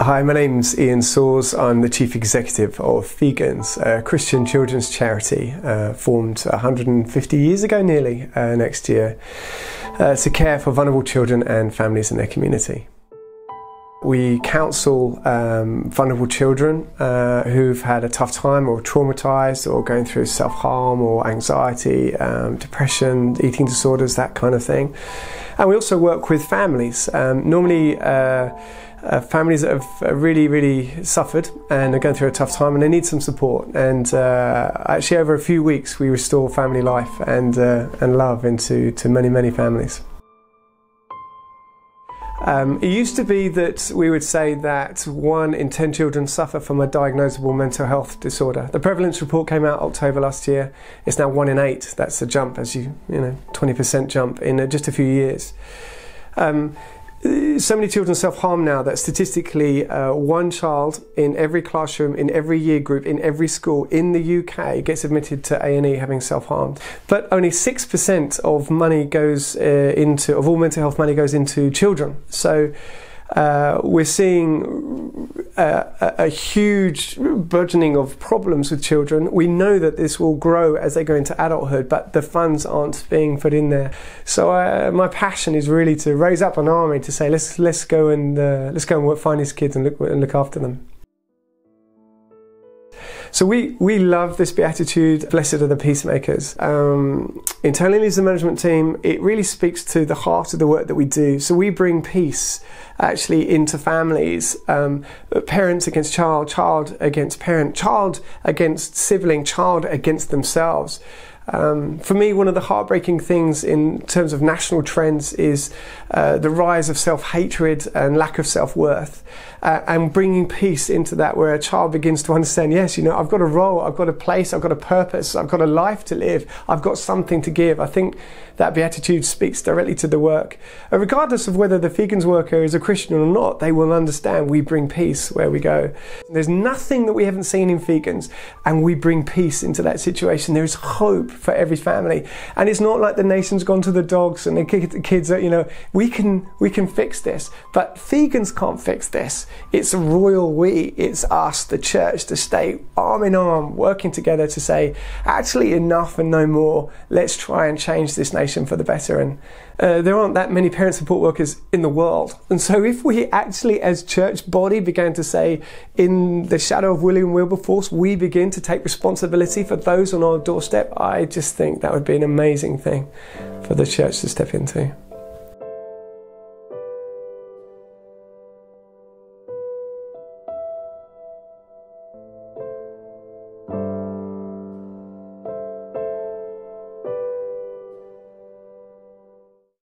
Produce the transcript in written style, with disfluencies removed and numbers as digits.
Hi, my name's Ian Soars. I'm the Chief Executive of Fegans, a Christian children's charity formed 150 years ago nearly next year to care for vulnerable children and families in their community. We counsel vulnerable children who've had a tough time or traumatised or going through self-harm or anxiety, depression, eating disorders, that kind of thing. And we also work with families, normally families that have really suffered and are going through a tough time and they need some support. And actually over a few weeks we restore family life and love into many families. It used to be that we would say that 1 in 10 children suffer from a diagnosable mental health disorder. The prevalence report came out October last year. It's now 1 in 8. That's a jump, as you know, 20% jump in just a few years. So many children self-harm now that statistically 1 child in every classroom, in every year group, in every school in the UK gets admitted to A&E having self-harmed. But only 6% of money goes of all mental health money goes into children. So we're seeing a huge burgeoning of problems with children. We know that this will grow as they go into adulthood, but the funds aren't being put in there. So my passion is really to raise up an army to say let's go and find these kids and look after them. So we love this beatitude, blessed are the peacemakers. Internally as the management team, it really speaks to the heart of the work that we do. So we bring peace actually into families, parents against child, child against parent, child against sibling, child against themselves. For me, one of the heartbreaking things in terms of national trends is the rise of self-hatred and lack of self-worth, and bringing peace into that, where a child begins to understand, yes, you know, I've got a role, I've got a place, I've got a purpose, I've got a life to live, I've got something to give. I think that beatitude speaks directly to the work. Regardless of whether the Fegans worker is a Christian or not, they will understand we bring peace where we go. There's nothing that we haven't seen in Fegans, and we bring peace into that situation. There is hope for every family, and it's not like the nation's gone to the dogs and the kids are, you know, we can fix this, but Fegans can't fix this. It's a royal we. It's us, the church, the state, arm in arm, working together to say, actually enough and no more. Let's try and change this nation for the better. And there aren't that many parent support workers in the world, and so if we actually as church body began to say, in the shadow of William Wilberforce, we begin to take responsibility for those on our doorstep, I just think that would be an amazing thing for the church to step into.